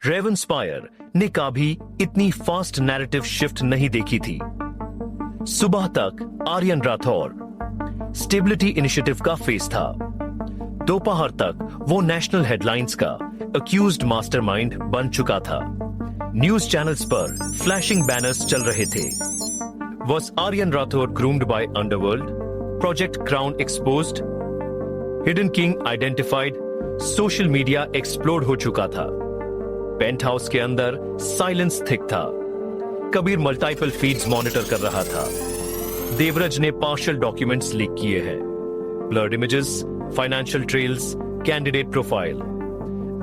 रेवनस्पायर ने कभी इतनी फास्ट नैरेटिव शिफ्ट नहीं देखी थी। सुबह तक आर्यन राठौर स्टेबिलिटी इनिशिएटिव का फेस था। दोपहर तक वो नेशनल हेडलाइंस का अक्यूज्ड मास्टरमाइंड बन चुका था। न्यूज चैनल्स पर फ्लैशिंग बैनर्स चल रहे थे। Was Aryan Rathore groomed by underworld? Project Crown exposed? Hidden King identified? Social media explode हो चुका था। पेंट हाउस के अंदर साइलेंस थिक था। कबीर मल्टीपल फीड्स मॉनिटर कर रहा था। देवराज ने पार्शियल डॉक्यूमेंट्स लीक किए हैं। Blurred images, financial trails, candidate profile.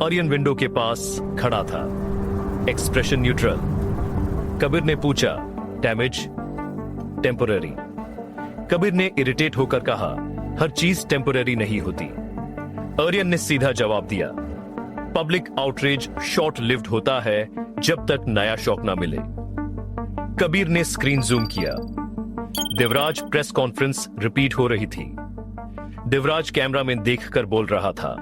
Aryan window के पास खड़ा था, एक्सप्रेशन न्यूट्रल। कबीर ने पूछा, डैमेज? टेम्पोररी। कबीर ने इरिटेट होकर कहा, हर चीज टेम्पोररी नहीं होती। आर्यन ने सीधा जवाब दिया, पब्लिक आउटरीच शॉर्ट लिव्ड होता है जब तक नया शॉक ना मिले। कबीर ने स्क्रीन जूम किया। देवराज प्रेस कॉन्फ्रेंस रिपीट हो रही थी। देवराज कैमरा में देखकर बोल रहा था,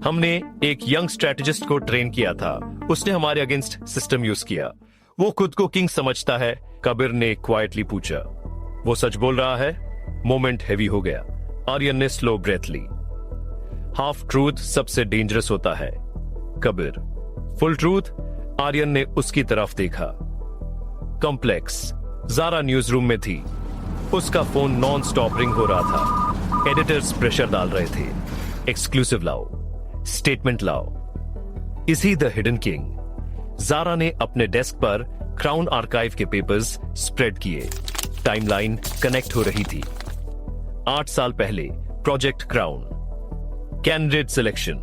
हमने एक यंग स्ट्रेटेजिस्ट को ट्रेन किया था, उसने हमारे अगेंस्ट सिस्टम यूज किया, वो खुद को किंग समझता है। कबीर ने क्वाइटली पूछा, वो सच बोल रहा है? मोमेंट हैवी हो गया। आर्यन ने स्लो ब्रेथ ली। हाफ ट्रूथ सबसे डेंजरस होता है। Kabir, full truth? आर्यन ने उसकी तरफ देखा। कॉम्प्लेक्स। जारा न्यूज रूम में थी। उसका फोन नॉन स्टॉप रिंग हो रहा था। एडिटर्स प्रेशर डाल रहे थे, एक्सक्लूसिव लाओ, स्टेटमेंट लाओ। Is he the hidden king? Zara ने अपने डेस्क पर क्राउन आर्काइव के पेपर्स स्प्रेड किए। टाइमलाइन कनेक्ट हो रही थी। 8 साल पहले project crown, candidate selection,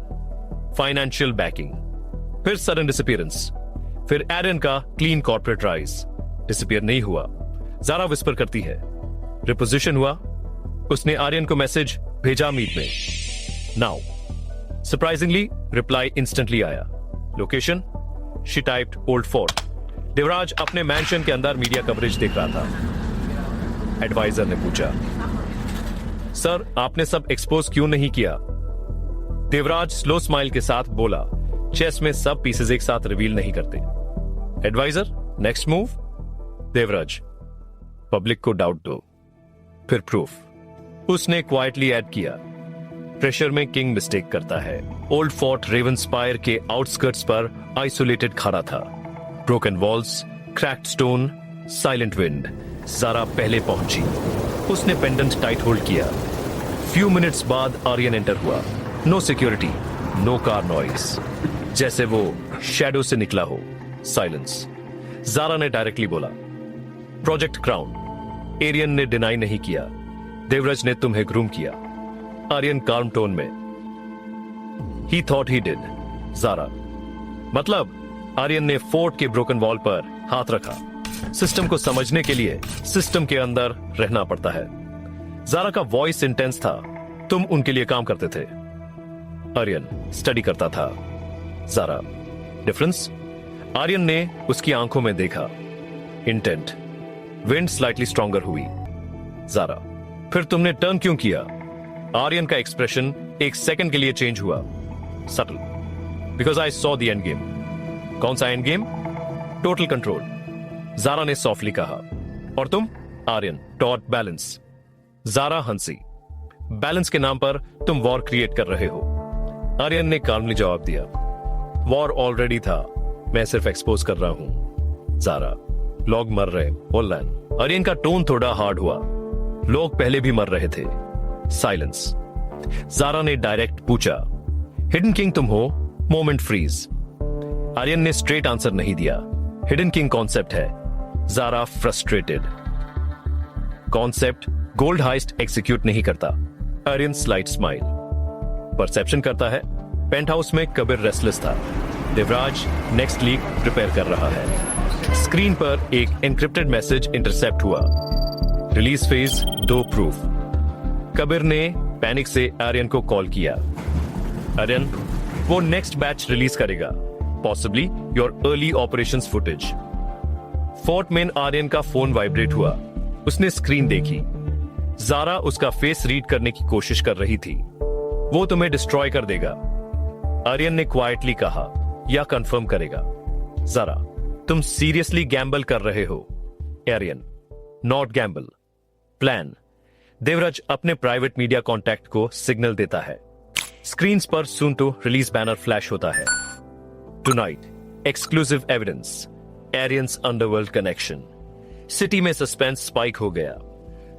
financial backing, फिर सडन डिसअपीयरेंस, फिर एरन का क्लीन कॉर्पोरेट राइज। डिसअपीयर नहीं हुआ। जारा विस्पर करती है, रिपोजिशन हुआ। उसने आर्यन को मैसेज भेजा मीट में, नाउ। सरप्राइजिंगली रिप्लाई इंस्टेंटली आया। Location? She typed old fort. Devraj अपने मैंशन के अंदर मीडिया कवरेज देख रहा था। एडवाइजर ने पूछा, सर आपने सब एक्सपोज क्यों नहीं किया? देवराज स्लो स्माइल के साथ बोला, चेस में सब पीसेस एक साथ रिवील नहीं करते। Adviser, next move? Devraj, public को डाउट दो, फिर प्रूफ। उसने क्वाइटली ऐड किया, प्रेशर में किंग मिस्टेक करता है। ओल्ड फोर्ट रेवनस्पायर के आउटस्कर्ट्स पर आइसोलेटेड खड़ा था। Broken walls, cracked stone, silent wind. Zara पहले पहुंची। उसने पेंडेंट टाइट होल्ड किया। फ्यू मिनट्स बाद आर्यन एंटर हुआ। No security, no car noise, जैसे वो शैडो से निकला हो। साइलेंस। जारा ने डायरेक्टली बोला, प्रोजेक्ट क्राउन। एरियन ने डिनाई नहीं किया, देवराज ने तुम्हें ग्रूम किया। आर्यन कार्म टोन में, he thought he did. Zara, मतलब? आर्यन ने फोर्ट के ब्रोकन वॉल पर हाथ रखा। सिस्टम को समझने के लिए सिस्टम के अंदर रहना पड़ता है। जारा का वॉइस इंटेंस था, तुम उनके लिए काम करते थे। आर्यन स्टडी करता था। Zara, difference? आर्यन ने उसकी आंखों में देखा, इंटेंट। विंड स्लाइटली स्ट्रॉन्गर हुई। जारा, फिर तुमने टर्न क्यों किया? आर्यन का एक्सप्रेशन एक सेकंड के लिए चेंज हुआ। Subtle, because I saw the end game. कौन सा end game? Total control. Zara ने सॉफ्टली कहा। और तुम? Aryan, taut balance. जारा हंसी। बैलेंस के नाम पर तुम वॉर क्रिएट कर रहे हो। आर्यन ने काल्मली जवाब दिया, वॉर ऑलरेडी था, मैं सिर्फ एक्सपोज कर रहा हूं। जारा, लोग मर रहे, ऑनलाइन। आर्यन का टोन थोड़ा हार्ड हुआ, लोग पहले भी मर रहे थे। साइलेंस। जारा ने डायरेक्ट पूछा, हिडन किंग तुम हो? Moment freeze. आर्यन ने स्ट्रेट आंसर नहीं दिया। हिडन किंग कॉन्सेप्ट है। Zara frustrated. Concept gold heist execute नहीं करता। Aryan slight smile. परसेप्शन करता है। पेंट हाउस में कबीर रेस्टलेस था। देवराज नेक्स्ट लीक प्रिपेयर कर रहा है। स्क्रीन पर एक एनक्रिप्टेड मैसेज इंटरसेप्ट हुआ, रिलीज फेज 2 प्रूफ। कबीर ने पैनिक से आर्यन को कॉल किया। आर्यन, वो नेक्स्ट बैच रिलीज करेगा, possibly your early operations footage. Fort में आर्यन का फोन वाइब्रेट हुआ। उसने स्क्रीन देखी। जारा उसका फेस रीड करने की कोशिश कर रही थी। वो तुम्हें डिस्ट्रॉय कर देगा। आर्यन ने क्वाइटली कहा, या कंफर्म करेगा? जारा, तुम सीरियसली गैम्बल कर रहे हो? Arian, not gamble, plan. Devraj अपने प्राइवेट मीडिया कॉन्टैक्ट को सिग्नल देता है। स्क्रीन्स पर soon to release banner flash होता है। Tonight exclusive evidence, Arian's underworld connection. City में सस्पेंस स्पाइक हो गया।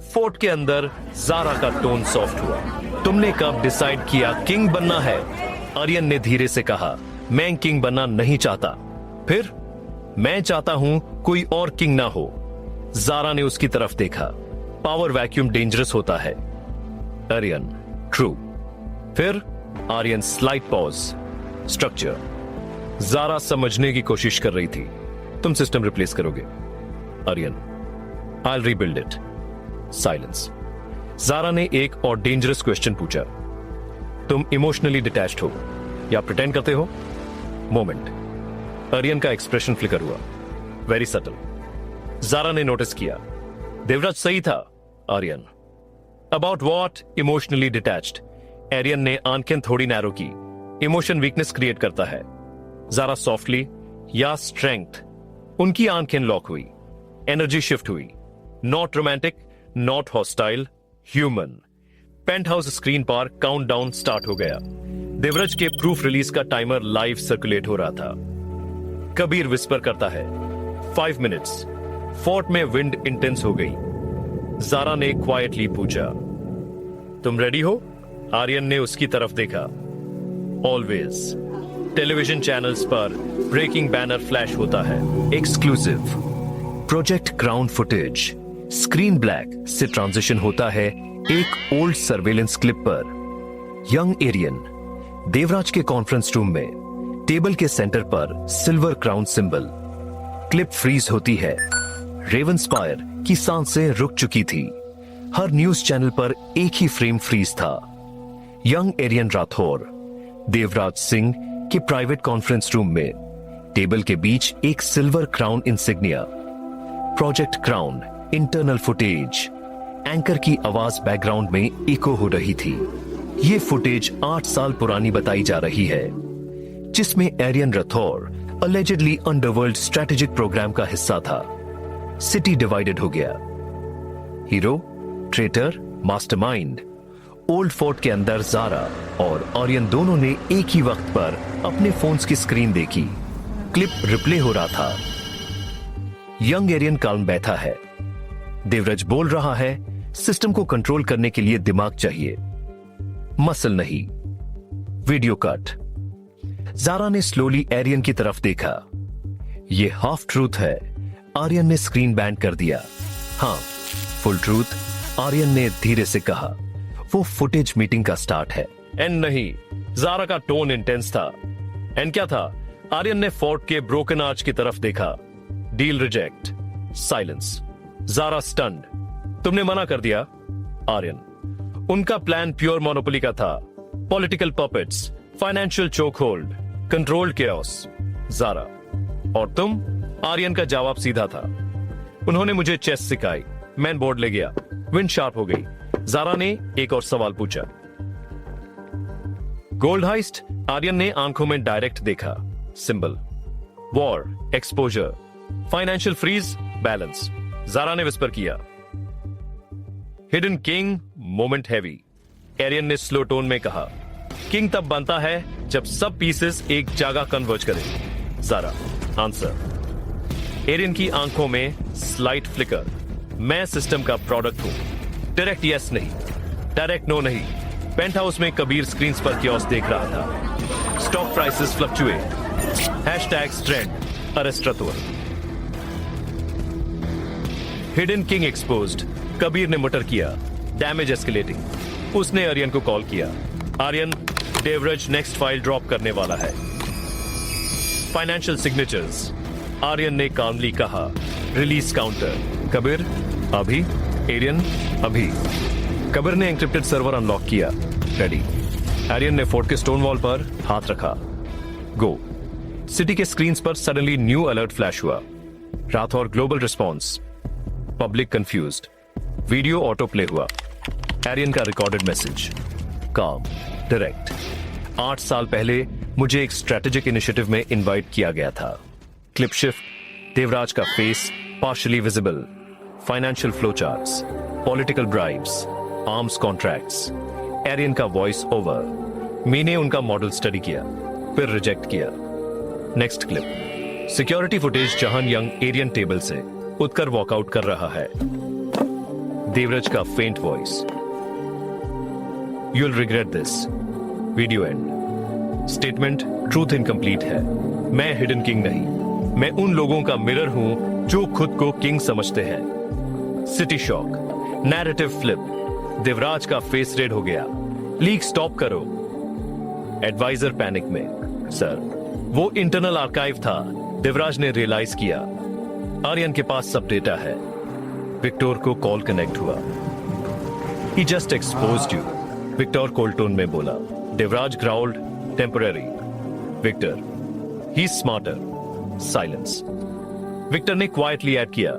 फोर्ट के अंदर जारा का टोन सॉफ्ट हुआ। तुमने कब डिसाइड किया किंग बनना है? आर्यन ने धीरे से कहा, मैं किंग बनना नहीं चाहता। फिर? मैं चाहता हूं कोई और किंग ना हो। जारा ने उसकी तरफ देखा। पावर वैक्यूम डेंजरस होता है। आर्यन, ट्रू। फिर? Aryan slight pause. Structure. Zara समझने की कोशिश कर रही थी। तुम सिस्टम रिप्लेस करोगे? Aryan, I will rebuild it. Silence. Zara ने एक और डेंजरस क्वेश्चन पूछा, तुम इमोशनली डिटैच्ड हो या प्रिटेंड करते हो? मोमेंट। आर्यन का एक्सप्रेशन फ्लिकर हुआ, वेरी सटल। जारा ने नोटिस किया, देवराज सही था। Aryan, about what emotionally detached? Aryan ने आंखें थोड़ी नैरो की। इमोशन वीकनेस क्रिएट करता है। जारा सॉफ्टली, या स्ट्रेंथ? उनकी आंखें लॉक हुई। एनर्जी शिफ्ट हुई। Not romantic, not hostile, human. Penthouse screen पर काउंटडाउन स्टार्ट हो गया। देवराज के प्रूफ रिलीज का टाइमर लाइव सर्कुलेट हो रहा था। कबीर विस्पर करता है, 5 मिनट्स। फोर्ट में विंड इंटेंस हो गई। जारा ने क्वाइटली पूछा, तुम रेडी हो? आर्यन ने उसकी तरफ देखा। ऑलवेज। टेलीविजन चैनल्स पर ब्रेकिंग बैनर फ्लैश होता है। Exclusive project crown footage. Screen black से ट्रांजिशन होता है एक ओल्ड सर्वेलेंस क्लिप पर। यंग एरियन देवराज के कॉन्फ्रेंस रूम में, टेबल के सेंटर पर silver crown symbol. Clip freeze होती है। रेवनस्पायर की सांसें रुक चुकी थी। हर न्यूज चैनल पर एक ही फ्रेम फ्रीज था। यंग एरियन राठौर देवराज सिंह के प्राइवेट कॉन्फ्रेंस रूम में, टेबल के बीच एक silver crown insignia. Project crown internal footage. Anchor की आवाज बैकग्राउंड में इको हो रही थी। यह फुटेज 8 साल पुरानी बताई जा रही है, जिसमें Arian Rathore allegedly underworld strategic programme का हिस्सा था। सिटी डिवाइडेड हो गया। Hero, traitor, mastermind. Old fort के अंदर जारा और आर्यन दोनों ने एक ही वक्त पर अपने फोन्स की स्क्रीन देखी। क्लिप रिप्ले हो रहा था। यंग एरियन काल्म बैठा है। देवराज बोल रहा है, सिस्टम को कंट्रोल करने के लिए दिमाग चाहिए, मसल नहीं। Video cut. जारा ने स्लोली एरियन की तरफ देखा। यह हाफ ट्रूथ है। आर्यन ने स्क्रीन बैंड कर दिया। हाँ, फुल ट्रूथ, आर्यन ने धीरे से कहा। वो फुटेज मीटिंग का स्टार्ट है। एंड नहीं। जारा का टोन इंटेंस था। एंड क्या था? आर्यन ने फोर्ट के ब्रोकन आर्च की तरफ देखा। Deal reject. Silence. Zara stunned. तुमने मना कर दिया? आर्यन, उनका प्लान प्योर मोनोपोली का था। पॉलिटिकल पपेट्स, फाइनेंशियल चोक होल्ड, कंट्रोल्ड केओस। जारा, और तुम? आर्यन का जवाब सीधा था, उन्होंने मुझे चेस सिखाई, मैं बोर्ड ले गया। विंड शार्प हो गई। जारा ने एक और सवाल पूछा। Gold heist? आर्यन ने आंखों में डायरेक्ट देखा। Symbol. War, exposure, financial freeze, balance. Zara ने विस्पर किया। Hidden king, moment heavy. Arian ने स्लो टोन में कहा, किंग तब बनता है जब सब पीसेस एक जगह कन्वर्ज करें। Zara, answer. एरियन की आंखों में स्लाइट फ्लिकर। मैं सिस्टम का प्रोडक्ट हूं। डायरेक्ट यस नहीं, डायरेक्ट नो नहीं। पेंट हाउस में कबीर स्क्रीन पर कियोस देख रहा था। Stock prices fluctuate. Hashtag trend, arrest रतुअर। Hidden king exposed. कबीर ने मुटर किया। Damage escalating. उसने आर्यन को कॉल किया। Aryan, Devraj next file drop करने वाला है। Financial signatures. आर्यन ने कामली कहा। Release counter. कबीर, अभी? एरियन, अभी। कबीर ने एंक्रिप्टेड सर्वर अनलॉक किया। रेडी। आर्यन ने फोर्ट के स्टोन वॉल पर हाथ रखा। गो। सिटी के स्क्रीन्स पर सडनली न्यू अलर्ट फ्लैश हुआ। Rathore global response. Public confused. Video auto play हुआ। एरियन का रिकॉर्डेड मैसेज। काम, डायरेक्ट। 8 साल पहले मुझे एक स्ट्रेटेजिक इनिशिएटिव में इनवाइट किया गया था। क्लिप शिफ्ट, देवराज का face partially visible, financial flow charts, political bribes, arms contracts, Arian का वॉइस ओवर। मैंने उनका मॉडल स्टडी किया, फिर रिजेक्ट किया। नेक्स्ट क्लिप, सिक्योरिटी फुटेज जहां यंग एरियन टेबल से उठकर वॉकआउट कर रहा है। देवराज का faint voice, you'll regret this. Video end. Statement, truth incomplete है। मैं हिडन किंग नहीं, मैं उन लोगों का मिरर हूं जो खुद को किंग समझते हैं। City shock, narrative flip, Devraj का फेस रेड हो गया। लीक स्टॉप करो। एडवाइजर पैनिक में, सर वो इंटरनल आर्काइव था। देवराज ने रियलाइज किया आर्यन के पास सब डेटा है। विक्टर को कॉल कनेक्ट हुआ। He just exposed you, Victor cold tone में बोला। Devraj growled, temporary. Victor, he is smarter. Silence. Victor ने क्वाइटली ऐड किया,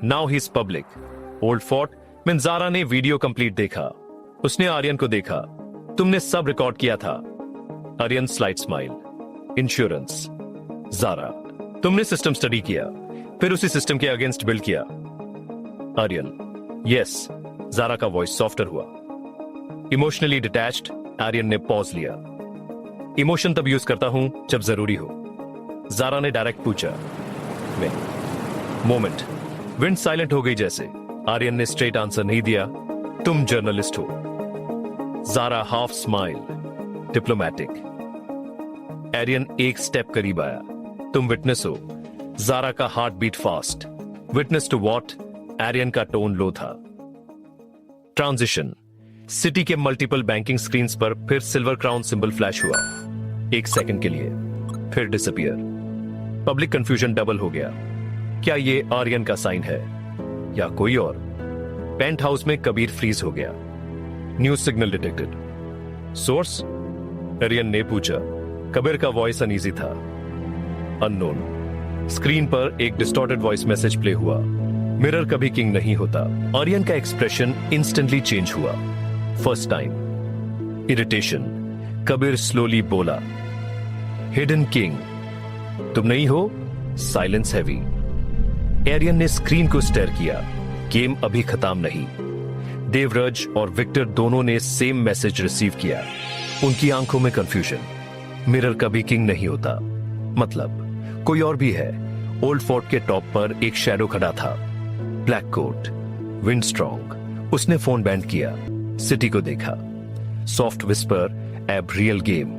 now he is public. Old fort में ज़ारा ने वीडियो कंप्लीट देखा। उसने आर्यन को देखा, तुमने सब रिकॉर्ड किया था। Aryan slight smile. Insurance. Zara, तुमने सिस्टम स्टडी किया, फिर उसी सिस्टम के अगेंस्ट बिल्ड किया। आर्यन, यस। ज़ारा का वॉइस सॉफ्टर हुआ। Emotionally detached. आर्यन ने पॉज लिया। इमोशन तब यूज करता हूं जब जरूरी हो। ज़ारा ने डायरेक्ट पूछा, मैं। मोमेंट, विंड साइलेंट हो गई जैसे। आर्यन ने स्ट्रेट आंसर नहीं दिया, तुम जर्नलिस्ट हो। Zara half smile, diplomatic. Aryan एक स्टेप करीब आया, तुम विटनेस हो। ज़ारा का heart beat fast. Witness to what? Aryan का टोन लो था। ट्रांजिशन, सिटी के मल्टीपल बैंकिंग स्क्रीन्स पर फिर सिल्वर क्राउन सिंबल फ्लैश हुआ, 1 सेकंड के लिए, फिर डिसअपियर। पब्लिक कंफ्यूजन डबल हो गया। क्या ये आर्यन का साइन है या कोई और? पेंट हाउस में कबीर फ्रीज हो गया। News signal detected. Source? Aryan ने पूछा। कबीर का वॉइस अनईजी था। अननोन। स्क्रीन पर एक डिस्टॉर्टेड वॉइस मैसेज प्ले हुआ, मिरर कभी किंग नहीं होता। आर्यन का एक्सप्रेशन इंस्टेंटली चेंज हुआ। First time irritation. Kabir slowly बोला, हिडन किंग तुम नहीं हो। Silence heavy. आर्यन ने स्क्रीन को स्टेयर किया। गेम अभी खत्म नहीं। देवराज और विक्टर दोनों ने सेम मैसेज रिसीव किया। उनकी आंखों में कंफ्यूजन। मिरर कभी किंग नहीं होता, मतलब कोई और भी है। ओल्ड फोर्ट के टॉप पर एक शैडो खड़ा था, ब्लैक कोट, विंड स्ट्रॉन्ग। उसने फोन बैंड किया, सिटी को देखा। सॉफ्ट विस्पर, एब रियल गेम।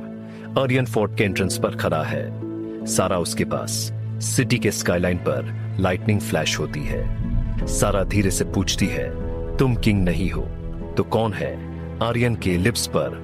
आर्यन फोर्ट के एंट्रेंस पर खड़ा है, सारा उसके पास। सिटी के स्काईलाइन पर लाइटनिंग फ्लैश होती है। सारा धीरे से पूछती है, तुम किंग नहीं हो तो कौन है? आर्यन के लिप्स पर